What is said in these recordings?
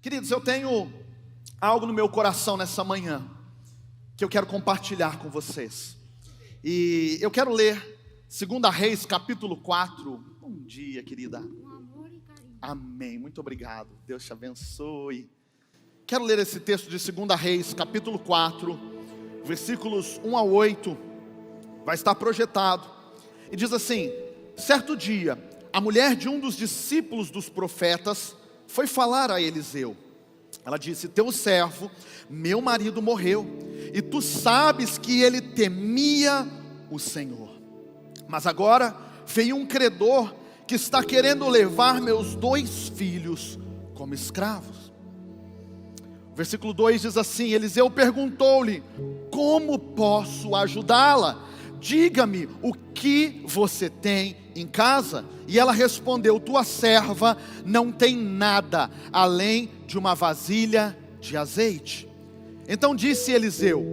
Queridos, eu tenho algo no meu coração nessa manhã que eu quero compartilhar com vocês. E eu quero ler 2 Reis, capítulo 4. Bom dia, querida. Amém, muito obrigado. Deus te abençoe. Quero ler esse texto de 2 Reis, capítulo 4, versículos 1 a 8. Vai estar projetado. E diz assim: certo dia, a mulher de um dos discípulos dos profetas foi falar a Eliseu. Ela disse: teu servo, meu marido, morreu, e tu sabes que ele temia o Senhor. Mas agora veio um credor que está querendo levar meus 2 filhos como escravos. O versículo 2 diz assim: Eliseu perguntou-lhe: como posso ajudá-la? Diga-me o que você tem em casa. E ela respondeu: tua serva não tem nada além de uma vasilha de azeite. Então disse Eliseu: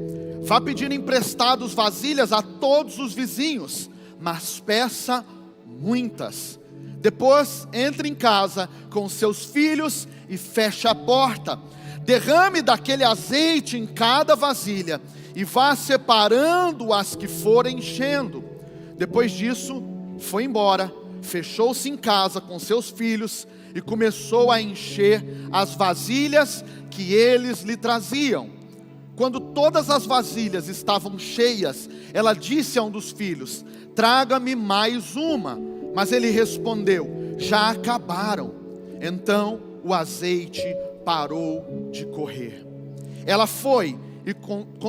vá pedir emprestados vasilhas a todos os vizinhos, mas peça muitas. Depois entre em casa com seus filhos e feche a porta. Derrame daquele azeite em cada vasilha e vá separando as que forem enchendo. Depois disso foi embora, fechou-se em casa com seus filhos e começou a encher as vasilhas que eles lhe traziam. Quando todas as vasilhas estavam cheias, ela disse a um dos filhos: traga-me mais uma. Mas ele respondeu: já acabaram. Então o azeite parou de correr. Ela foi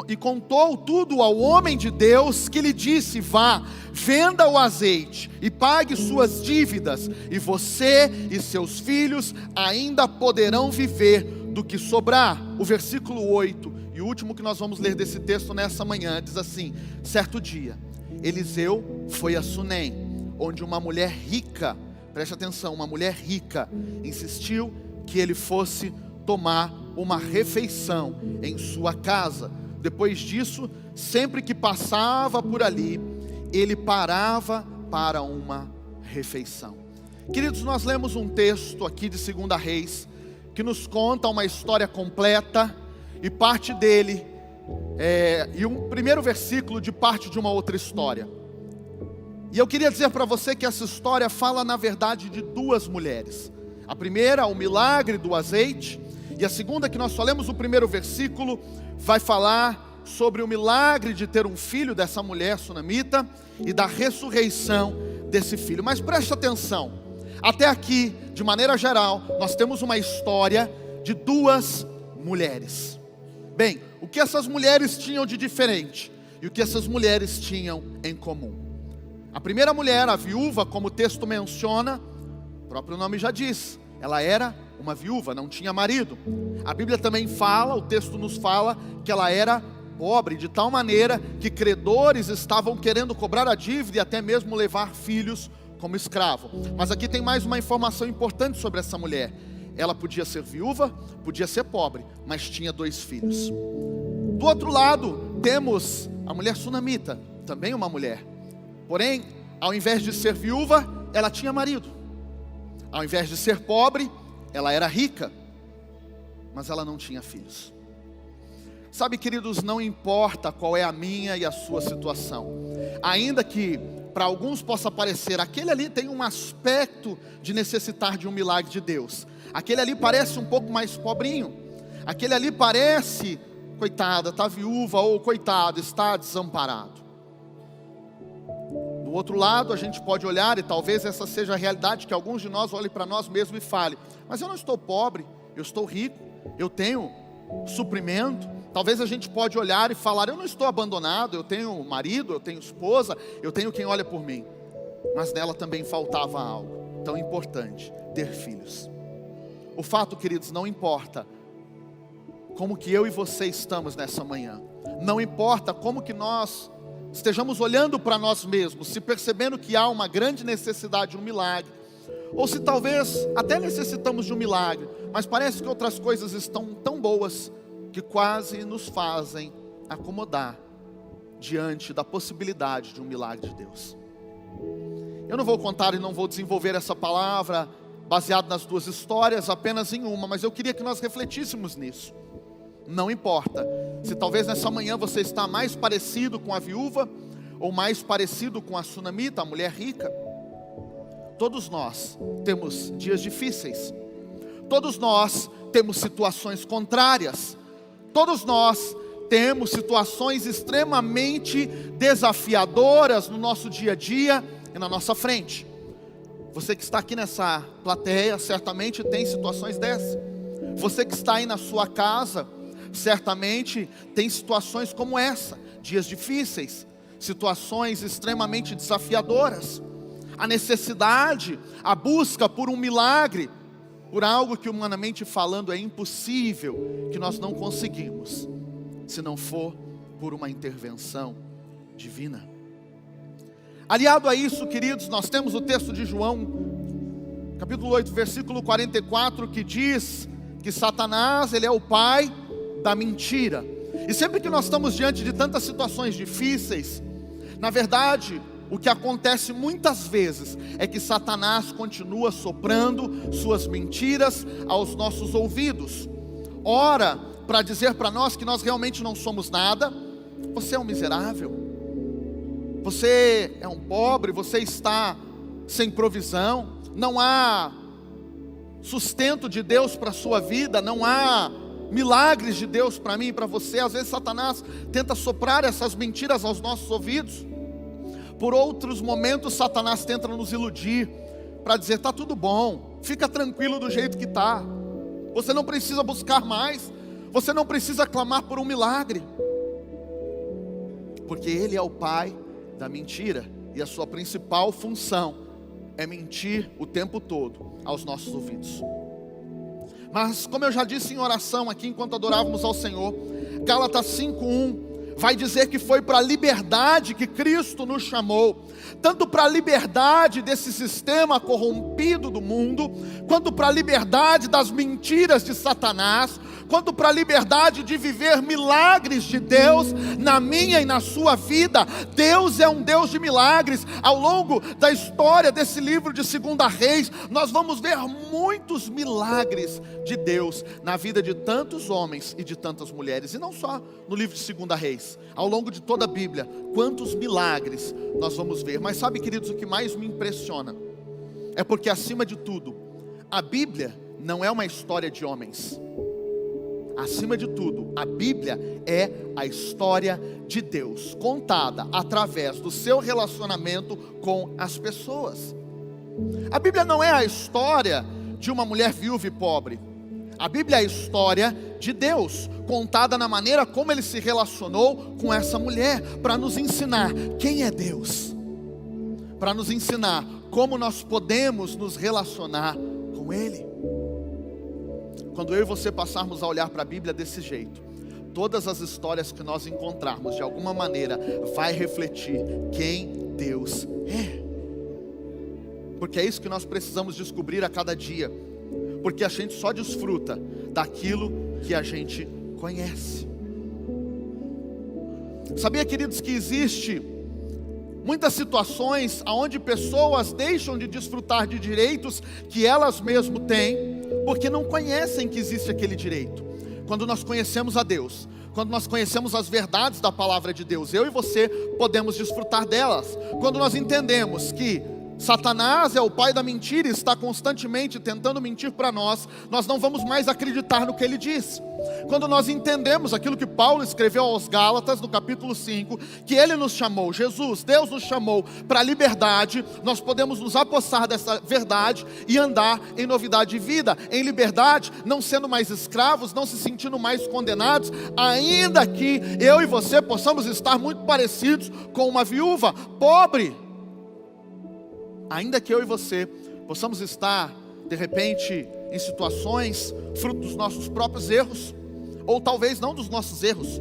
e contou tudo ao homem de Deus, que lhe disse: vá, venda o azeite e pague suas dívidas, e você e seus filhos ainda poderão viver do que sobrar. O versículo 8, e o último que nós vamos ler desse texto nessa manhã, diz assim: certo dia, Eliseu foi a Sunem, onde uma mulher rica, preste atenção, uma mulher rica, insistiu que ele fosse tomar uma refeição em sua casa. Depois disso, sempre que passava por ali, ele parava para uma refeição. Queridos, nós lemos um texto aqui de 2 Reis, que nos conta uma história completa, e parte dele, e um primeiro versículo de parte de uma outra história. E eu queria dizer para você que essa história fala na verdade de 2 mulheres. A primeira, o milagre do azeite, e a segunda, que nós só lemos o primeiro versículo, vai falar sobre o milagre de ter um filho dessa mulher sunamita e da ressurreição desse filho. Mas preste atenção, até aqui, de maneira geral, nós temos uma história de 2 mulheres. Bem, o que essas mulheres tinham de diferente e o que essas mulheres tinham em comum? A primeira mulher, a viúva, como o texto menciona, o próprio nome já diz, ela era uma viúva, não tinha marido. A Bíblia também fala, o texto nos fala, que ela era pobre, de tal maneira que credores estavam querendo cobrar a dívida e até mesmo levar filhos como escravo. Mas aqui tem mais uma informação importante sobre essa mulher. Ela podia ser viúva, podia ser pobre, mas tinha 2 filhos. Do outro lado, temos a mulher sunamita, também uma mulher. Porém, ao invés de ser viúva, ela tinha marido. Ao invés de ser pobre, ela era rica, mas ela não tinha filhos. Sabe, queridos, não importa qual é a minha e a sua situação, ainda que para alguns possa parecer, aquele ali tem um aspecto de necessitar de um milagre de Deus, aquele ali parece um pouco mais pobrinho, aquele ali parece, coitada, está viúva, ou coitado, está desamparado. Do outro lado, a gente pode olhar, e talvez essa seja a realidade, que alguns de nós olhem para nós mesmos e falem: mas eu não estou pobre, eu estou rico, eu tenho suprimento. Talvez a gente pode olhar e falar: eu não estou abandonado, eu tenho marido, eu tenho esposa, eu tenho quem olha por mim. Mas nela também faltava algo tão importante: ter filhos. O fato, queridos, não importa como que eu e você estamos nessa manhã, não importa como que nós estejamos olhando para nós mesmos, se percebendo que há uma grande necessidade de um milagre, ou se talvez até necessitamos de um milagre, mas parece que outras coisas estão tão boas que quase nos fazem acomodar diante da possibilidade de um milagre de Deus. Eu não vou contar e não vou desenvolver essa palavra baseado nas duas histórias, apenas em uma, mas eu queria que nós refletíssemos nisso. Não importa se talvez nessa manhã você está mais parecido com a viúva, ou mais parecido com a sunamita, a mulher rica. Todos nós temos dias difíceis, todos nós temos situações contrárias, todos nós temos situações extremamente desafiadoras no nosso dia a dia e na nossa frente. Você que está aqui nessa plateia certamente tem situações dessas. Você que está aí na sua casa certamente tem situações como essa, dias difíceis, situações extremamente desafiadoras. A necessidade, a busca por um milagre, por algo que humanamente falando é impossível, que nós não conseguimos, se não for por uma intervenção divina. Aliado a isso, queridos, nós temos o texto de João, capítulo 8, versículo 44, que diz que Satanás, ele é o pai da mentira. E sempre que nós estamos diante de tantas situações difíceis, na verdade, o que acontece muitas vezes é que Satanás continua soprando suas mentiras aos nossos ouvidos. Ora, para dizer para nós que nós realmente não somos nada. Você é um miserável, você é um pobre, você está sem provisão, não há sustento de Deus para a sua vida, não há milagres de Deus para mim e para você. Às vezes Satanás tenta soprar essas mentiras aos nossos ouvidos. Por outros momentos Satanás tenta nos iludir, para dizer, está tudo bom, fica tranquilo do jeito que está, você não precisa buscar mais, você não precisa clamar por um milagre, porque ele é o pai da mentira, e a sua principal função é mentir o tempo todo aos nossos ouvidos. Mas como eu já disse em oração aqui enquanto adorávamos ao Senhor, Gálatas 5:1 vai dizer que foi para a liberdade que Cristo nos chamou, tanto para a liberdade desse sistema corrompido do mundo, quanto para a liberdade das mentiras de Satanás, quanto para a liberdade de viver milagres de Deus na minha e na sua vida. Deus é um Deus de milagres. Ao longo da história desse livro de 2 Reis, nós vamos ver muitos milagres de Deus na vida de tantos homens e de tantas mulheres, e não só no livro de 2 Reis, ao longo de toda a Bíblia, quantos milagres nós vamos ver. Mas sabe, queridos, o que mais me impressiona é porque, acima de tudo, a Bíblia não é uma história de homens. Acima de tudo, a Bíblia é a história de Deus, contada através do seu relacionamento com as pessoas. A Bíblia não é a história de uma mulher viúva e pobre. A Bíblia é a história de Deus, contada na maneira como Ele se relacionou com essa mulher, para nos ensinar quem é Deus, para nos ensinar como nós podemos nos relacionar com Ele. Quando eu e você passarmos a olhar para a Bíblia desse jeito, todas as histórias que nós encontrarmos, de alguma maneira, vai refletir quem Deus é. Porque é isso que nós precisamos descobrir a cada dia. Porque a gente só desfruta daquilo que a gente conhece. Sabia, queridos, que existe muitas situações onde pessoas deixam de desfrutar de direitos que elas mesmas têm, porque não conhecem que existe aquele direito. Quando nós conhecemos a Deus, quando nós conhecemos as verdades da palavra de Deus, eu e você podemos desfrutar delas. Quando nós entendemos que Satanás é o pai da mentira e está constantemente tentando mentir para nós, nós não vamos mais acreditar no que ele diz. Quando nós entendemos aquilo que Paulo escreveu aos Gálatas, no capítulo 5, que ele nos chamou, Jesus, Deus nos chamou para a liberdade, nós podemos nos apossar dessa verdade e andar em novidade de vida, em liberdade, não sendo mais escravos, não se sentindo mais condenados, ainda que eu e você possamos estar muito parecidos com uma viúva pobre. Ainda que eu e você possamos estar, de repente, em situações fruto dos nossos próprios erros, ou talvez não dos nossos erros,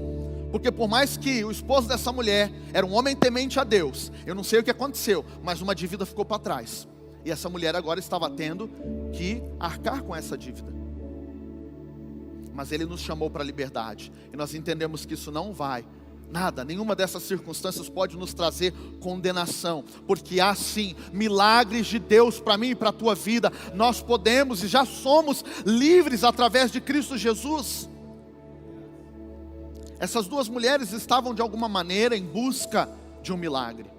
porque por mais que o esposo dessa mulher era um homem temente a Deus, eu não sei o que aconteceu, mas uma dívida ficou para trás, e essa mulher agora estava tendo que arcar com essa dívida. Mas Ele nos chamou para a liberdade, e nós entendemos que isso não vai Nada, nenhuma dessas circunstâncias pode nos trazer condenação, porque há sim milagres de Deus para mim e para a tua vida. Nós podemos e já somos livres através de Cristo Jesus. Essas duas mulheres estavam de alguma maneira em busca de um milagre.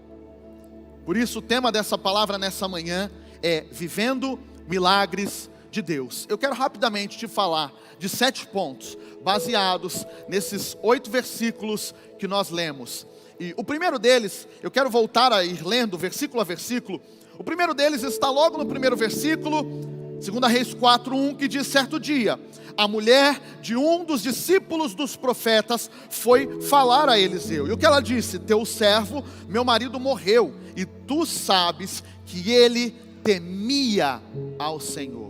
Por isso o tema dessa palavra nessa manhã é vivendo milagres de Deus. Eu quero rapidamente te falar de 7 pontos, baseados nesses 8 versículos que nós lemos. E o primeiro deles, eu quero voltar a ir lendo versículo a versículo. O primeiro deles está logo no primeiro versículo, 2 Reis 4:1, que diz: certo dia, a mulher de um dos discípulos dos profetas foi falar a Eliseu. E o que ela disse? teu servo, meu marido morreu, e tu sabes que ele temia ao Senhor.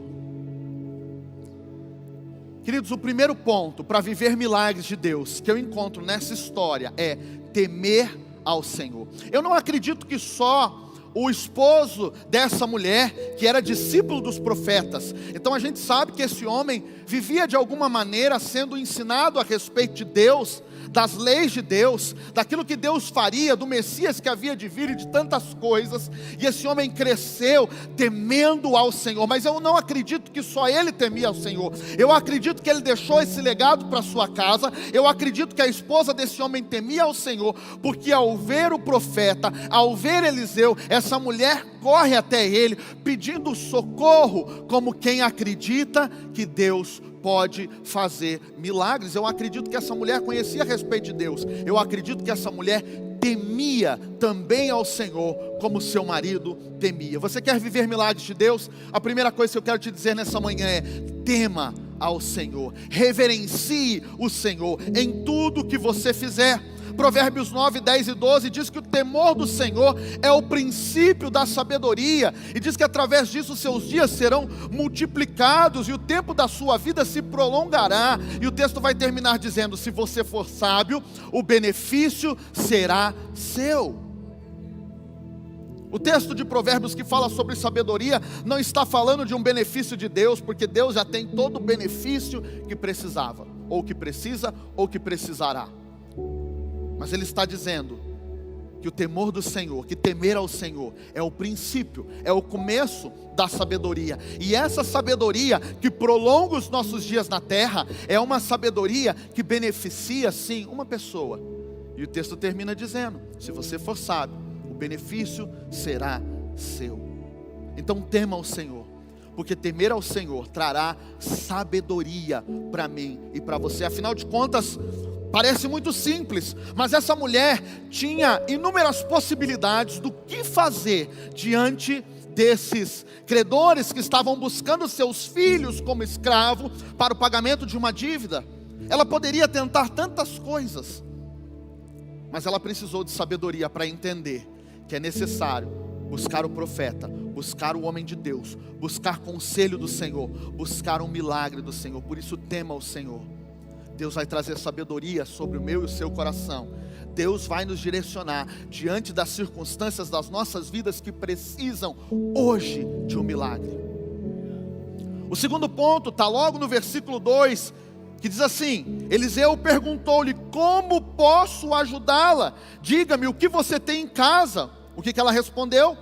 Queridos, o primeiro ponto para viver milagres de Deus que eu encontro nessa história é temer ao Senhor. Eu não acredito que só o esposo dessa mulher, que era discípulo dos profetas, então a gente sabe que esse homem vivia de alguma maneira sendo ensinado a respeito de Deus, das leis de Deus, daquilo que Deus faria, do Messias que havia de vir e de tantas coisas, e esse homem cresceu temendo ao Senhor. Mas eu não acredito que só ele temia ao Senhor, eu acredito que ele deixou esse legado para sua casa. Eu acredito que a esposa desse homem temia ao Senhor, porque ao ver o profeta, ao ver Eliseu, essa mulher corre até ele, pedindo socorro, como quem acredita que Deus pode fazer milagres. Eu acredito que essa mulher conhecia a respeito de Deus. Eu acredito que essa mulher temia também ao Senhor, como seu marido temia. Você quer viver milagres de Deus? A primeira coisa que eu quero te dizer nessa manhã é: tema ao Senhor, reverencie o Senhor em tudo que você fizer. Provérbios 9, 10 e 12 diz que o temor do Senhor é o princípio da sabedoria, e diz que através disso seus dias serão multiplicados e o tempo da sua vida se prolongará. E o texto vai terminar dizendo: se você for sábio, o benefício será seu. O texto de Provérbios que fala sobre sabedoria não está falando de um benefício de Deus, porque Deus já tem todo o benefício que precisava, ou que precisa, ou que precisará. Mas ele está dizendo que o temor do Senhor, que temer ao Senhor, é o princípio, é o começo da sabedoria. E essa sabedoria que prolonga os nossos dias na terra, é uma sabedoria que beneficia sim uma pessoa. E o texto termina dizendo: se você for sábio, o benefício será seu. Então tema ao Senhor, porque temer ao Senhor trará sabedoria para mim e para você. Afinal de contas, parece muito simples, mas essa mulher tinha inúmeras possibilidades do que fazer diante desses credores que estavam buscando seus filhos como escravo para o pagamento de uma dívida. Ela poderia tentar tantas coisas, mas ela precisou de sabedoria para entender que é necessário buscar o profeta, buscar o homem de Deus, buscar conselho do Senhor, buscar um milagre do Senhor. Por isso tema ao Senhor. Deus vai trazer sabedoria sobre o meu e o seu coração. Deus vai nos direcionar diante das circunstâncias das nossas vidas que precisam hoje de um milagre. O segundo ponto está logo no versículo 2, que diz assim: Eliseu perguntou-lhe: como posso ajudá-la? Diga-me o que você tem em casa. O que ela respondeu?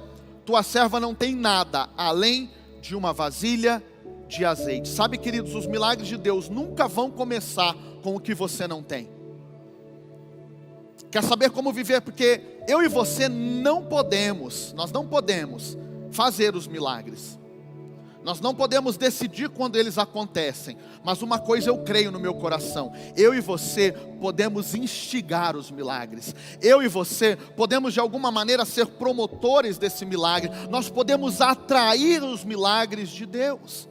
Tua serva não tem nada, além de uma vasilha de azeite. Sabe, queridos, os milagres de Deus nunca vão começar com o que você não tem. Quer saber como viver? Porque eu e você nós não podemos fazer os milagres. Nós não podemos decidir quando eles acontecem. Mas uma coisa eu creio no meu coração: eu e você podemos instigar os milagres. Eu e você podemos de alguma maneira ser promotores desse milagre. Nós podemos atrair os milagres de Deus.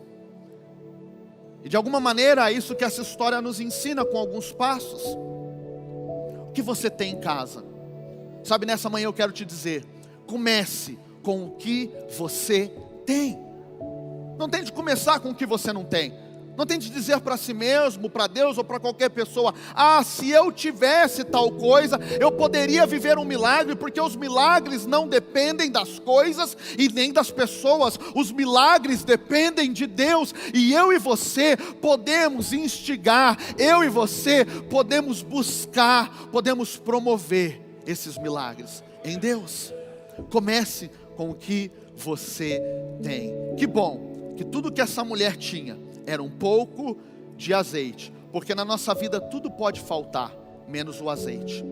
E de alguma maneira é isso que essa história nos ensina com alguns passos. O que você tem em casa? Sabe, nessa manhã eu quero te dizer: comece com o que você tem. Não tente começar com o que você não tem. Não tente dizer para si mesmo, para Deus ou para qualquer pessoa: ah, se eu tivesse tal coisa, eu poderia viver um milagre, porque os milagres não dependem das coisas e nem das pessoas. Os milagres dependem de Deus, e eu e você podemos instigar, eu e você podemos buscar, podemos promover esses milagres em Deus. Comece com o que você tem. Que bom que tudo que essa mulher tinha era um pouco de azeite, porque na nossa vida tudo pode faltar, menos o azeite.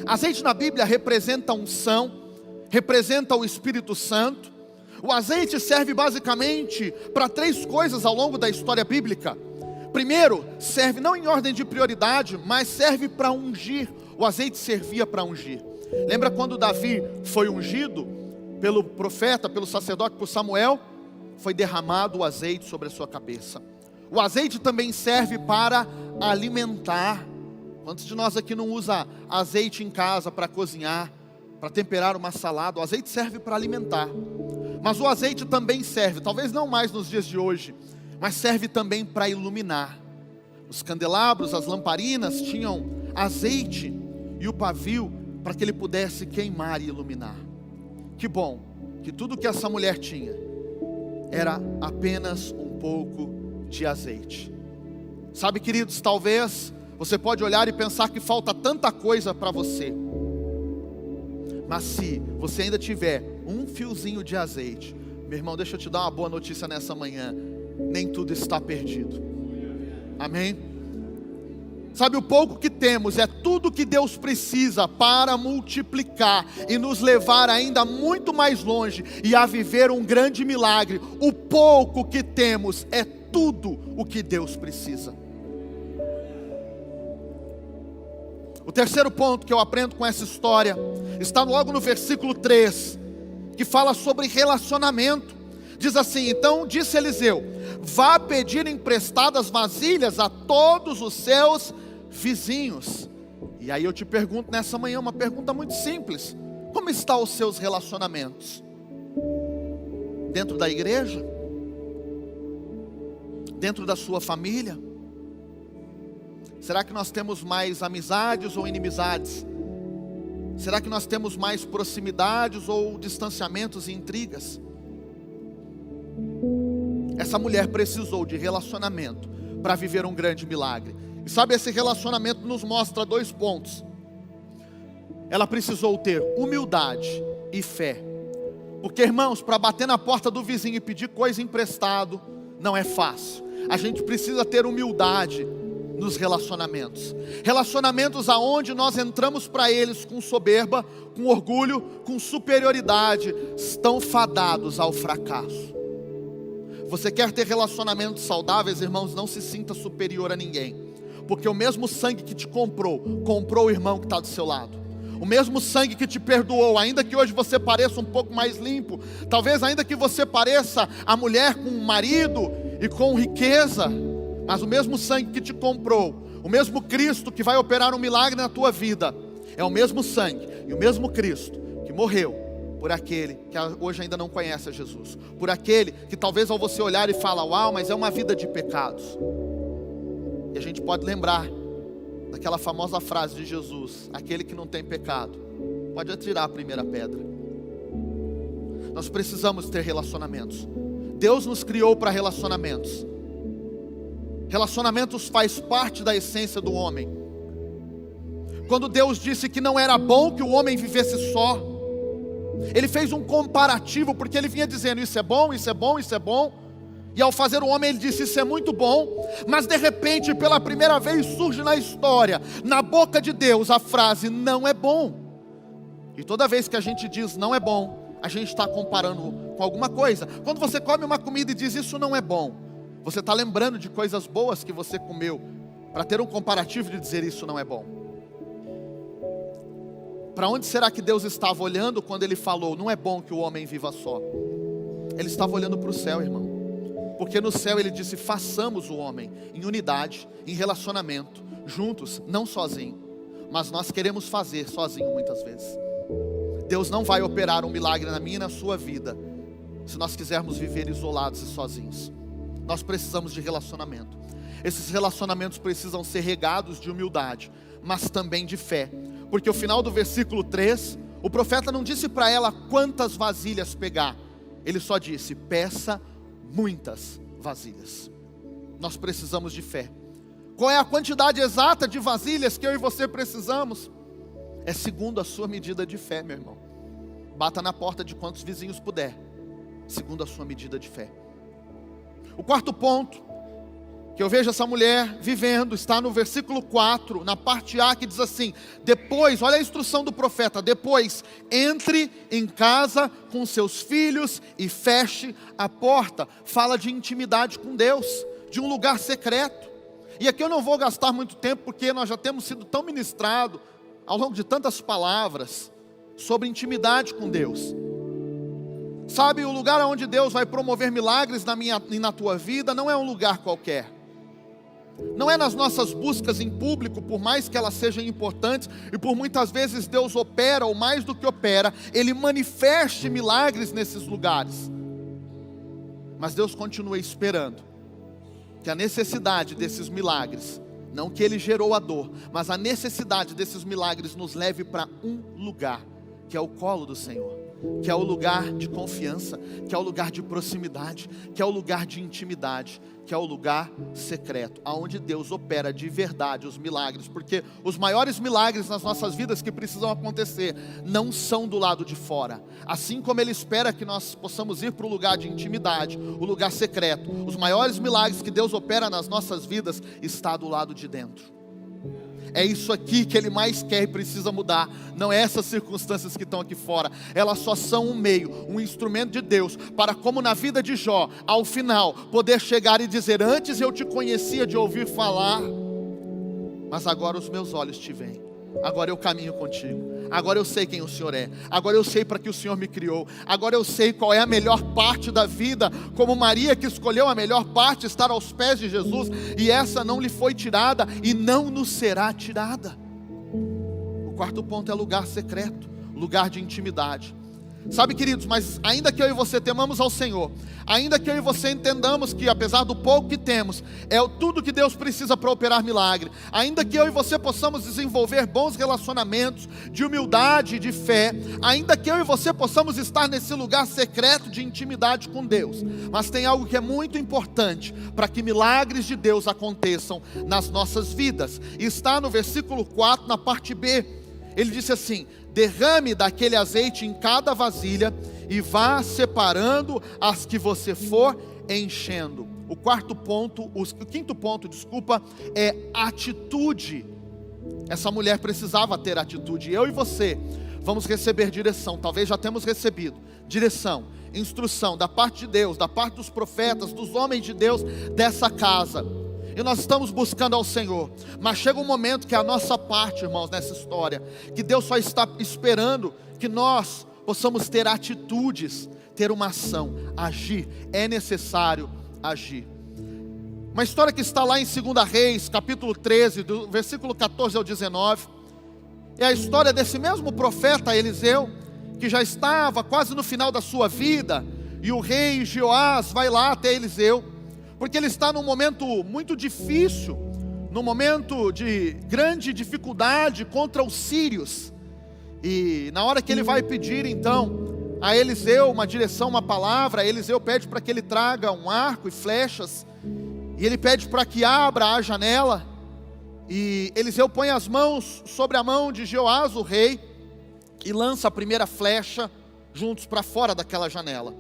Azeite na Bíblia representa a unção, representa o Espírito Santo. O azeite serve basicamente para 3 coisas ao longo da história bíblica. Primeiro, serve não em ordem de prioridade, mas serve para ungir. O azeite servia para ungir. Lembra quando Davi foi ungido pelo profeta, pelo sacerdote, por Samuel? Foi derramado o azeite sobre a sua cabeça. O azeite também serve para alimentar. Quantos de nós aqui não usa azeite em casa para cozinhar, para temperar uma salada? O azeite serve para alimentar. Mas o azeite também serve, talvez não mais nos dias de hoje, mas serve também para iluminar. Os candelabros, as lamparinas tinham azeite e o pavio para que ele pudesse queimar e iluminar. Que bom que tudo que essa mulher tinha era apenas um pouco de azeite. Sabe, queridos, talvez você pode olhar e pensar que falta tanta coisa para você, mas se você ainda tiver um fiozinho de azeite, meu irmão, deixa eu te dar uma boa notícia nessa manhã: nem tudo está perdido. Amém? Sabe, o pouco que temos é tudo que Deus precisa para multiplicar e nos levar ainda muito mais longe e a viver um grande milagre. O pouco que temos é tudo o que Deus precisa. O terceiro ponto que eu aprendo com essa história está logo no versículo 3, que fala sobre relacionamento. Diz assim: então disse Eliseu: vá pedir emprestadas vasilhas a todos os seus vizinhos. E aí eu te pergunto nessa manhã uma pergunta muito simples: como estão os seus relacionamentos? Dentro da igreja? Dentro da sua família? Será que nós temos mais amizades ou inimizades? Será que nós temos mais proximidades ou distanciamentos e intrigas? Essa mulher precisou de relacionamento para viver um grande milagre. E sabe, esse relacionamento nos mostra 2 pontos. Ela precisou ter humildade e fé. Porque, irmãos, para bater na porta do vizinho e pedir coisa emprestado não é fácil. A gente precisa ter humildade nos relacionamentos. Relacionamentos aonde nós entramos para eles com soberba, com orgulho, com superioridade, estão fadados ao fracasso. Você quer ter relacionamentos saudáveis, irmãos? Não se sinta superior a ninguém, porque o mesmo sangue que te comprou o irmão que está do seu lado. O mesmo sangue que te perdoou, ainda que hoje você pareça um pouco mais limpo, talvez ainda que você pareça a mulher com o marido e com riqueza, mas o mesmo sangue que te comprou, o mesmo Cristo que vai operar um milagre na tua vida, é o mesmo sangue e o mesmo Cristo que morreu por aquele que hoje ainda não conhece a Jesus, por aquele que talvez ao você olhar e falar: uau, mas é uma vida de pecados. E a gente pode lembrar daquela famosa frase de Jesus: aquele que não tem pecado pode atirar a primeira pedra. Nós precisamos ter relacionamentos. Deus nos criou para relacionamentos. Relacionamentos faz parte da essência do homem. Quando Deus disse que não era bom que o homem vivesse só, Ele fez um comparativo, porque Ele vinha dizendo: isso é bom, isso é bom, isso é bom. E ao fazer o homem, Ele disse: isso é muito bom. Mas de repente, pela primeira vez surge na história, na boca de Deus, a frase: não é bom. E toda vez que a gente diz não é bom, a gente está comparando com alguma coisa. Quando você come uma comida e diz isso não é bom, você está lembrando de coisas boas que você comeu, para ter um comparativo de dizer isso não é bom. Para onde será que Deus estava olhando quando Ele falou: não é bom que o homem viva só? Ele estava olhando para o céu, irmão. Porque no céu Ele disse: façamos o homem em unidade, em relacionamento, juntos, não sozinho. Mas nós queremos fazer sozinho muitas vezes. Deus não vai operar um milagre na minha e na sua vida se nós quisermos viver isolados e sozinhos. Nós precisamos de relacionamento. Esses relacionamentos precisam ser regados de humildade, mas também de fé. Porque o final do versículo 3, o profeta não disse para ela quantas vasilhas pegar. Ele só disse: peça muitas vasilhas. Nós precisamos de fé. Qual é a quantidade exata de vasilhas que eu e você precisamos? É segundo a sua medida de fé, meu irmão. Bata na porta de quantos vizinhos puder, segundo a sua medida de fé. O quarto ponto que eu vejo essa mulher vivendo está no versículo 4, na parte A, que diz assim: depois, olha a instrução do profeta, depois entre em casa com seus filhos e feche a porta. Fala de intimidade com Deus, de um lugar secreto. E aqui eu não vou gastar muito tempo, porque nós já temos sido tão ministrados ao longo de tantas palavras sobre intimidade com Deus. Sabe, o lugar onde Deus vai promover milagres na minha e na tua vida não é um lugar qualquer. Não é nas nossas buscas em público, por mais que elas sejam importantes, e por muitas vezes Deus opera, ou mais do que opera, Ele manifeste milagres nesses lugares. Mas Deus continua esperando que a necessidade desses milagres, não que Ele gerou a dor, mas a necessidade desses milagres nos leve para um lugar, que é o colo do Senhor, que é o lugar de confiança, que é o lugar de proximidade, que é o lugar de intimidade, que é o lugar secreto, aonde Deus opera de verdade os milagres, porque os maiores milagres nas nossas vidas que precisam acontecer, não são do lado de fora, assim como Ele espera que nós possamos ir para o lugar de intimidade, o lugar secreto, os maiores milagres que Deus opera nas nossas vidas, está do lado de dentro. É isso aqui que Ele mais quer e precisa mudar. Não é essas circunstâncias que estão aqui fora. Elas só são um meio, um instrumento de Deus, para, como na vida de Jó, ao final, poder chegar e dizer: antes eu te conhecia de ouvir falar, mas agora os meus olhos te veem. Agora eu caminho contigo. Agora eu sei quem o Senhor é. Agora eu sei para que o Senhor me criou. Agora eu sei qual é a melhor parte da vida. Como Maria, que escolheu a melhor parte, estar aos pés de Jesus, e essa não lhe foi tirada e não nos será tirada. O quarto ponto é lugar secreto, lugar de intimidade. Sabe, queridos, mas ainda que eu e você temamos ao Senhor, ainda que eu e você entendamos que, apesar do pouco que temos, é tudo que Deus precisa para operar milagre, ainda que eu e você possamos desenvolver bons relacionamentos de humildade e de fé, ainda que eu e você possamos estar nesse lugar secreto de intimidade com Deus, mas tem algo que é muito importante para que milagres de Deus aconteçam nas nossas vidas, e está no versículo 4, na parte B. Ele disse assim: derrame daquele azeite em cada vasilha e vá separando as que você for enchendo. O quinto ponto, é atitude. Essa mulher precisava ter atitude. Eu e você vamos receber direção, talvez já temos recebido direção, instrução da parte de Deus, da parte dos profetas, dos homens de Deus dessa casa. E nós estamos buscando ao Senhor, mas chega um momento que é a nossa parte, irmãos, nessa história, que Deus só está esperando que nós possamos ter atitudes, ter uma ação, agir. É necessário agir. Uma história que está lá em 2 Reis, capítulo 13, do versículo 14 ao 19, é a história desse mesmo profeta Eliseu, que já estava quase no final da sua vida, e o rei Joás vai lá até Eliseu, porque ele está num momento muito difícil, num momento de grande dificuldade contra os sírios. E na hora que ele vai pedir então a Eliseu uma direção, uma palavra, Eliseu pede para que ele traga um arco e flechas, e ele pede para que abra a janela, e Eliseu põe as mãos sobre a mão de Joás, o rei, e lança a primeira flecha juntos para fora daquela janela.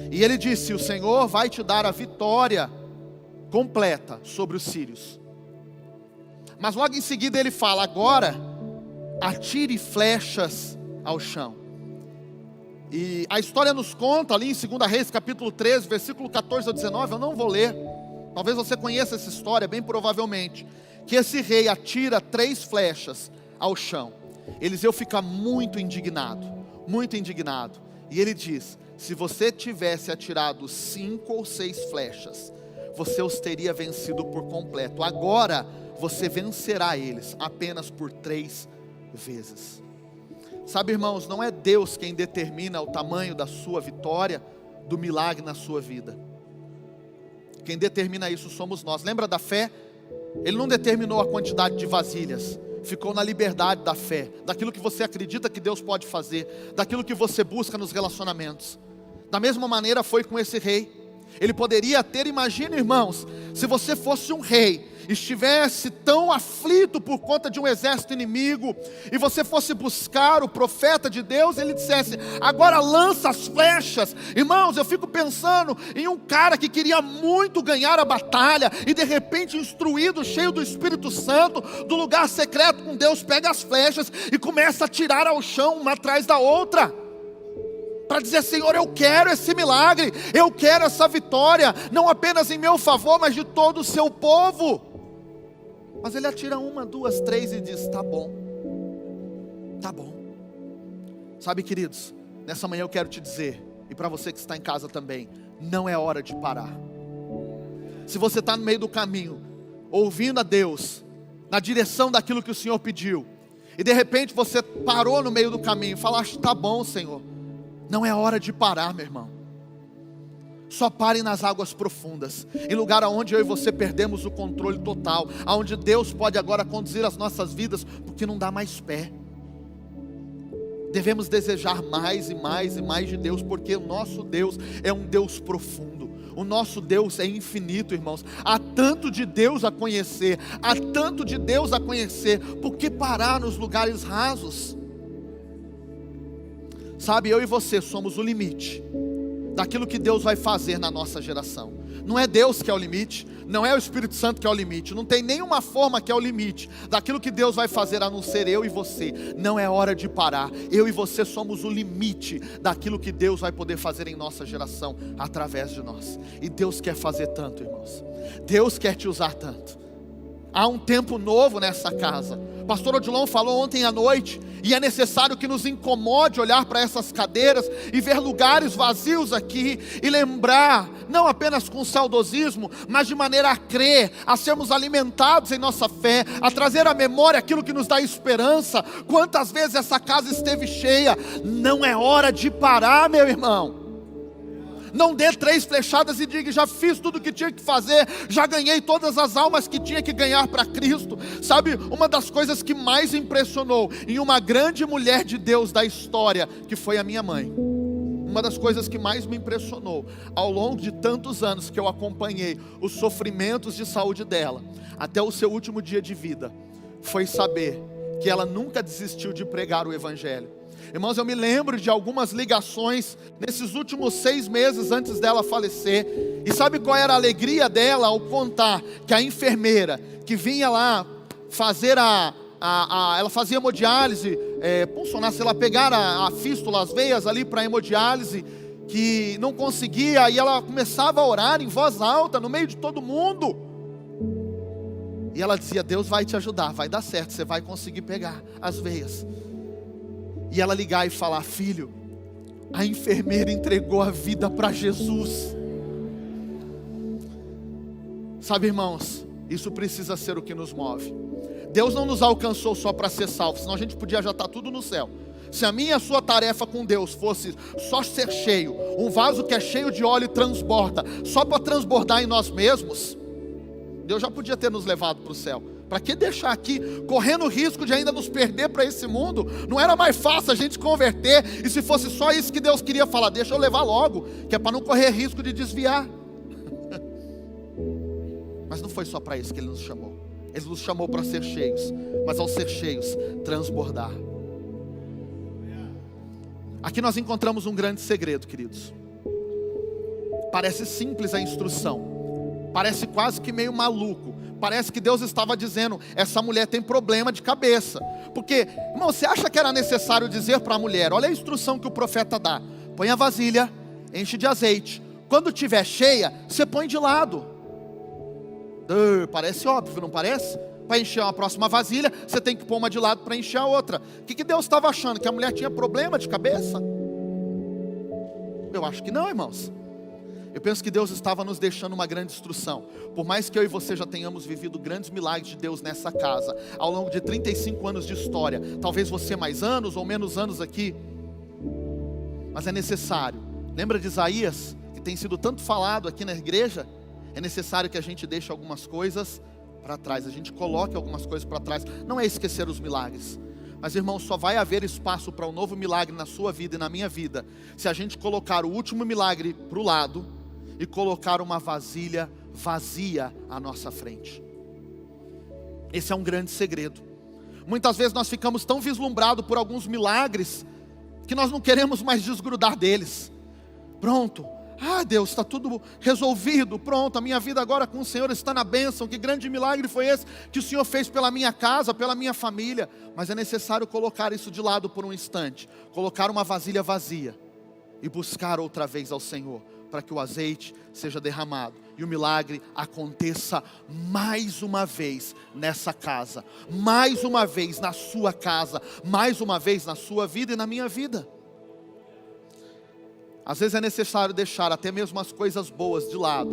E ele disse: o Senhor vai te dar a vitória completa sobre os sírios. Mas logo em seguida ele fala: agora atire flechas ao chão. E a história nos conta ali em 2 Reis capítulo 13, versículo 14 ao 19, eu não vou ler, talvez você conheça essa história, bem provavelmente, que esse rei atira 3 flechas ao chão. Eliseu fica muito indignado, e ele diz: se você tivesse atirado 5 ou 6 flechas, você os teria vencido por completo. Agora você vencerá eles apenas por 3 vezes. Sabe, irmãos, não é Deus quem determina o tamanho da sua vitória, do milagre na sua vida. quem determina isso somos nós. Lembra da fé? Ele não determinou a quantidade de vasilhas, ficou na liberdade da fé, daquilo que você acredita que Deus pode fazer, daquilo que você busca nos relacionamentos. Da mesma maneira foi com esse rei. Ele poderia ter, imagina irmãos, se você fosse um rei, estivesse tão aflito por conta de um exército inimigo, e você fosse buscar o profeta de Deus, ele dissesse, agora lança as flechas. Irmãos, eu fico pensando em um cara que queria muito ganhar a batalha, e de repente instruído, cheio do Espírito Santo, do lugar secreto com Deus, pega as flechas e começa a tirar ao chão uma atrás da outra, para dizer, Senhor, eu quero esse milagre, eu quero essa vitória, não apenas em meu favor, mas de todo o seu povo. Mas ele atira 1, 2, 3 e diz, tá bom. Sabe, queridos, nessa manhã eu quero te dizer, e para você que está em casa também, não é hora de parar. Se você está no meio do caminho, ouvindo a Deus, na direção daquilo que o Senhor pediu, e de repente você parou no meio do caminho, e falaste, tá bom, Senhor, não é hora de parar, meu irmão. Só pare nas águas profundas, em lugar onde eu e você perdemos o controle total, aonde Deus pode agora conduzir as nossas vidas, porque não dá mais pé. Devemos desejar mais e mais e mais de Deus, porque o nosso Deus é um Deus profundo. O nosso Deus é infinito, irmãos. Há tanto de Deus a conhecer, por que parar nos lugares rasos? Sabe, eu e você somos o limite daquilo que Deus vai fazer na nossa geração. Não é Deus que é o limite, não é o Espírito Santo que é o limite, não tem nenhuma forma que é o limite daquilo que Deus vai fazer, a não ser eu e você. Não é hora de parar. Eu e você somos o limite daquilo que Deus vai poder fazer em nossa geração, através de nós. E Deus quer fazer tanto, irmãos. Deus quer te usar tanto. Há um tempo novo nessa casa. O pastor Odilon falou ontem à noite, e é necessário que nos incomode olhar para essas cadeiras e ver lugares vazios aqui, e lembrar, não apenas com saudosismo, mas de maneira a crer, a sermos alimentados em nossa fé, a trazer à memória aquilo que nos dá esperança. Quantas vezes essa casa esteve cheia? Não é hora de parar, meu irmão. Não dê 3 flechadas e diga, já fiz tudo o que tinha que fazer, já ganhei todas as almas que tinha que ganhar para Cristo. Sabe, uma das coisas que mais impressionou em uma grande mulher de Deus da história, que foi a minha mãe, uma das coisas que mais me impressionou, ao longo de tantos anos que eu acompanhei os sofrimentos de saúde dela, até o seu último dia de vida, foi saber que ela nunca desistiu de pregar o Evangelho. Irmãos, eu me lembro de algumas ligações nesses últimos 6 meses antes dela falecer. E sabe qual era a alegria dela ao contar que a enfermeira que vinha lá fazer ela fazia hemodiálise, pulsionar, sei lá, pegar a fístula, as veias ali para hemodiálise, que não conseguia, e ela começava a orar em voz alta no meio de todo mundo. E ela dizia, Deus vai te ajudar, vai dar certo, você vai conseguir pegar as veias. E ela ligar e falar, filho, a enfermeira entregou a vida para Jesus. Sabe, irmãos, isso precisa ser o que nos move. Deus não nos alcançou só para ser salvo, senão a gente podia já estar tudo no céu. Se a minha e a sua tarefa com Deus fosse só ser cheio, um vaso que é cheio de óleo e transborda, só para transbordar em nós mesmos, Deus já podia ter nos levado para o céu. Para que deixar aqui, correndo o risco de ainda nos perder para esse mundo? Não era mais fácil a gente converter? E se fosse só isso que Deus queria falar, deixa eu levar logo, que é para não correr risco de desviar. Mas não foi só para isso que Ele nos chamou. Ele nos chamou para ser cheios, mas ao ser cheios, transbordar. Aqui nós encontramos um grande segredo, queridos. Parece simples a instrução, parece quase que meio maluco. Parece que Deus estava dizendo, essa mulher tem problema de cabeça. Porque, irmão, você acha que era necessário dizer para a mulher, olha a instrução que o profeta dá. Põe a vasilha, enche de azeite. Quando estiver cheia, você põe de lado. Parece óbvio, não parece? Para encher uma próxima vasilha, você tem que pôr uma de lado para encher a outra. O que Deus estava achando? Que a mulher tinha problema de cabeça? Eu acho que não, irmãos. Eu penso que Deus estava nos deixando uma grande instrução. Por mais que eu e você já tenhamos vivido grandes milagres de Deus nessa casa, ao longo de 35 anos de história, talvez você mais anos ou menos anos aqui, mas é necessário. Lembra de Isaías, que tem sido tanto falado aqui na igreja? é necessário que a gente deixe algumas coisas para trás, a gente coloque algumas coisas para trás. Não é esquecer os milagres, mas irmão, só vai haver espaço para um novo milagre na sua vida e na minha vida se a gente colocar o último milagre para o lado e colocar uma vasilha vazia à nossa frente. Esse é um grande segredo. Muitas vezes nós ficamos tão vislumbrados por alguns milagres que nós não queremos mais desgrudar deles. Pronto, Deus, está tudo resolvido, pronto, a minha vida agora com o Senhor está na bênção. Que grande milagre foi esse que o Senhor fez pela minha casa, pela minha família. Mas é necessário colocar isso de lado por um instante, colocar uma vasilha vazia e buscar outra vez ao Senhor, para que o azeite seja derramado e o milagre aconteça mais uma vez nessa casa, mais uma vez na sua casa, mais uma vez na sua vida e na minha vida. Às vezes é necessário deixar até mesmo as coisas boas de lado.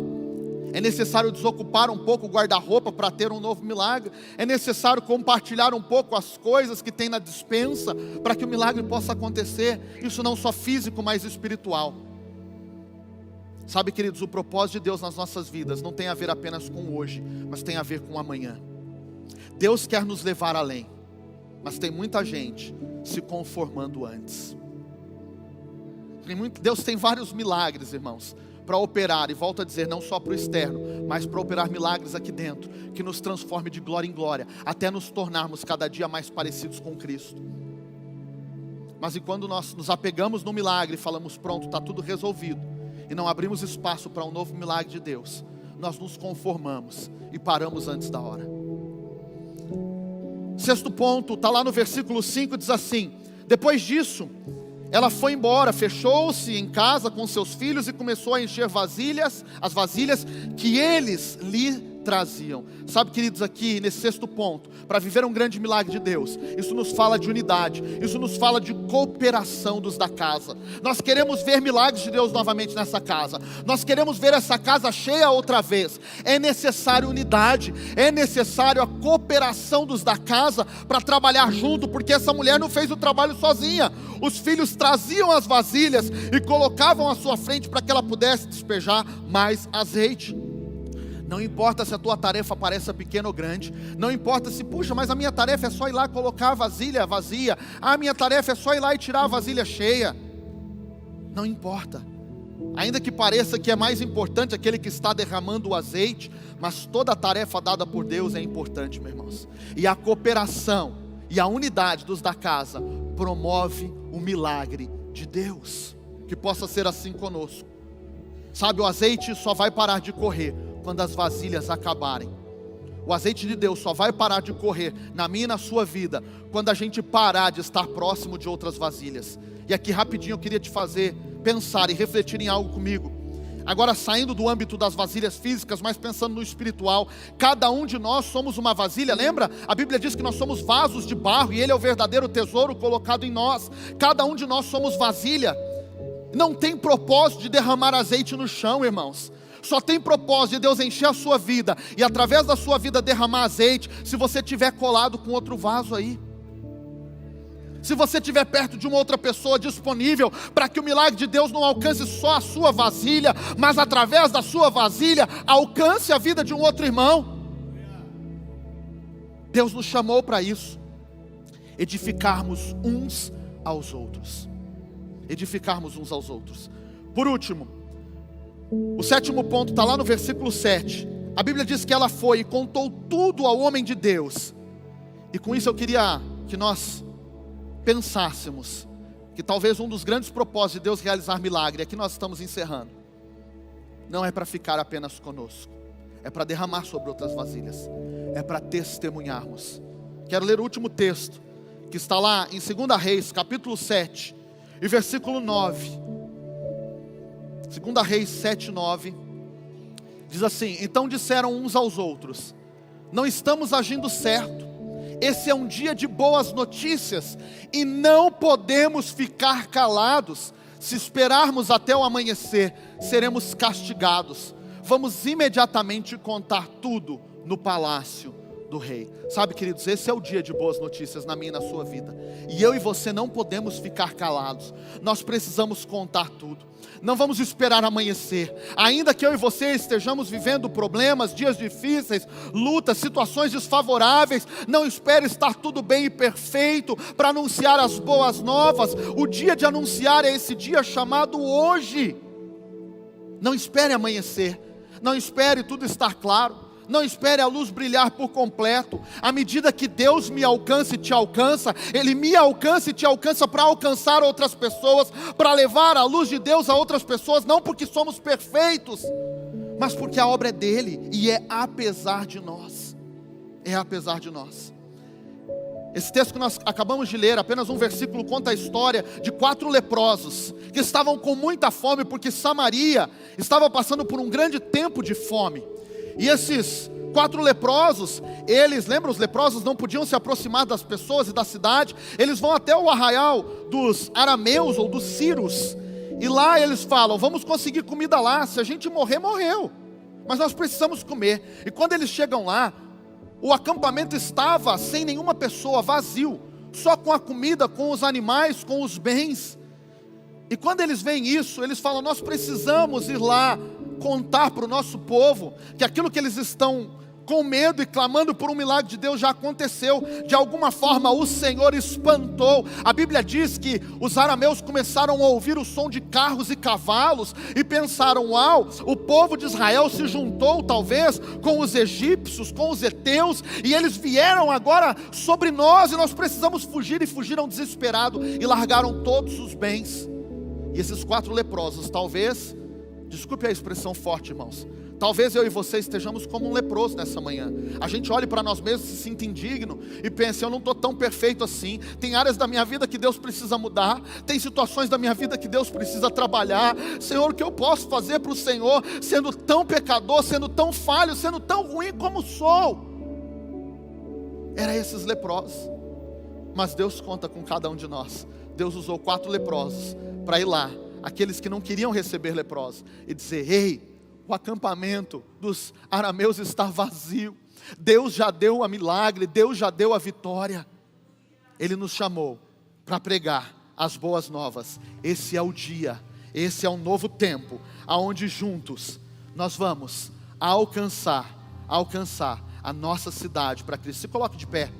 É necessário desocupar um pouco o guarda-roupa para ter um novo milagre. É necessário compartilhar um pouco as coisas que tem na despensa para que o milagre possa acontecer. Isso não só físico, mas espiritual. Sabe, queridos, o propósito de Deus nas nossas vidas não tem a ver apenas com hoje, mas tem a ver com amanhã. Deus quer nos levar além, mas tem muita gente se conformando antes. Deus tem vários milagres, irmãos, para operar, e volto a dizer, não só para o externo, mas para operar milagres aqui dentro, que nos transforme de glória em glória, até nos tornarmos cada dia mais parecidos com Cristo. Mas e quando nós nos apegamos no milagre e falamos, pronto, está tudo resolvido, e não abrimos espaço para um novo milagre de Deus, nós nos conformamos e paramos antes da hora. Sexto ponto, está lá no versículo 5, diz assim: depois disso, ela foi embora, fechou-se em casa com seus filhos e começou a encher as vasilhas que eles lhe traziam. Sabe, queridos, aqui nesse sexto ponto, para viver um grande milagre de Deus, isso nos fala de unidade, isso nos fala de cooperação dos da casa. Nós queremos ver milagres de Deus novamente nessa casa, nós queremos ver essa casa cheia outra vez. É necessário unidade, é necessário a cooperação dos da casa para trabalhar junto, porque essa mulher não fez o trabalho sozinha. Os filhos traziam as vasilhas e colocavam à sua frente para que ela pudesse despejar mais azeite. Não importa se a tua tarefa pareça pequena ou grande, não importa se, puxa, mas a minha tarefa é só ir lá colocar a vasilha vazia, a minha tarefa é só ir lá e tirar a vasilha cheia. Não importa, ainda que pareça que é mais importante aquele que está derramando o azeite, mas toda a tarefa dada por Deus é importante, meus irmãos. E a cooperação e a unidade dos da casa promove o milagre de Deus. Que possa ser assim conosco. Sabe, o azeite só vai parar de correr quando as vasilhas acabarem. O azeite de Deus só vai parar de correr na minha e na sua vida quando a gente parar de estar próximo de outras vasilhas. E aqui rapidinho eu queria te fazer pensar e refletir em algo comigo. Agora, saindo do âmbito das vasilhas físicas, mas pensando no espiritual. Cada um de nós somos uma vasilha, lembra? A Bíblia diz que nós somos vasos de barro e Ele é o verdadeiro tesouro colocado em nós. Cada um de nós somos vasilha. Não tem propósito de derramar azeite no chão, irmãos. Só tem propósito de Deus encher a sua vida e através da sua vida derramar azeite se você estiver colado com outro vaso aí. Se você estiver perto de uma outra pessoa disponível para que o milagre de Deus não alcance só a sua vasilha, mas através da sua vasilha alcance a vida de um outro irmão. Deus nos chamou para isso. Edificarmos uns aos outros. Edificarmos uns aos outros. Por último, o sétimo ponto está lá no versículo 7. A Bíblia diz que ela foi e contou tudo ao homem de Deus. E com isso eu queria que nós pensássemos que talvez um dos grandes propósitos de Deus realizar milagre, aqui nós estamos encerrando, não é para ficar apenas conosco, é para derramar sobre outras vasilhas, é para testemunharmos. Quero ler o último texto, que está lá em 2 Reis, capítulo 7, e versículo 9. 2 Reis 7, 9, diz assim: então disseram uns aos outros, não estamos agindo certo, esse é um dia de boas notícias, e não podemos ficar calados. Se esperarmos até o amanhecer, seremos castigados. Vamos imediatamente contar tudo no palácio do rei. Sabe, queridos, esse é o dia de boas notícias na minha e na sua vida. E eu e você não podemos ficar calados. Nós precisamos contar tudo. Não vamos esperar amanhecer. Ainda que eu e você estejamos vivendo problemas, dias difíceis, lutas, situações desfavoráveis, não espere estar tudo bem e perfeito para anunciar as boas novas. O dia de anunciar é esse dia chamado hoje. Não espere amanhecer. Não espere tudo estar claro. Não espere a luz brilhar por completo. À medida que Deus me alcança e te alcança, Ele me alcança e te alcança para alcançar outras pessoas, para levar a luz de Deus a outras pessoas, não porque somos perfeitos, mas porque a obra é dEle, e é apesar de nós. É apesar de nós. Esse texto que nós acabamos de ler, apenas um versículo, conta a história de 4 leprosos, que estavam com muita fome, porque Samaria estava passando por um grande tempo de fome. E esses 4 leprosos, eles, lembra, os leprosos não podiam se aproximar das pessoas e da cidade. Eles vão até o arraial dos arameus ou dos sírios, e lá eles falam: vamos conseguir comida lá, se a gente morrer, morreu, mas nós precisamos comer. E quando eles chegam lá, o acampamento estava sem nenhuma pessoa, vazio, só com a comida, com os animais, com os bens. E quando eles veem isso, eles falam: nós precisamos ir lá contar para o nosso povo que aquilo que eles estão com medo e clamando por um milagre de Deus já aconteceu. De alguma forma o Senhor espantou. A Bíblia diz que os arameus começaram a ouvir o som de carros e cavalos e pensaram: uau, o povo de Israel se juntou talvez com os egípcios, com os heteus, e eles vieram agora sobre nós e nós precisamos fugir. E fugiram desesperados e largaram todos os bens. E esses 4 leprosos, talvez, desculpe a expressão forte, irmãos, talvez eu e você estejamos como um leproso nessa manhã. A gente olhe para nós mesmos e se sinta indigno e pense: eu não estou tão perfeito assim. Tem áreas da minha vida que Deus precisa mudar. Tem situações da minha vida que Deus precisa trabalhar. Senhor, o que eu posso fazer para o Senhor, sendo tão pecador, sendo tão falho, sendo tão ruim como sou? Era esses leprosos. Mas Deus conta com cada um de nós. Deus usou 4 leprosos para ir lá, aqueles que não queriam receber leprosos, e dizer: ei, o acampamento dos arameus está vazio. Deus já deu a milagre, Deus já deu a vitória. Ele nos chamou para pregar as boas novas. Esse é o dia, esse é um novo tempo, aonde juntos nós vamos alcançar a nossa cidade para Cristo. Se coloque de pé.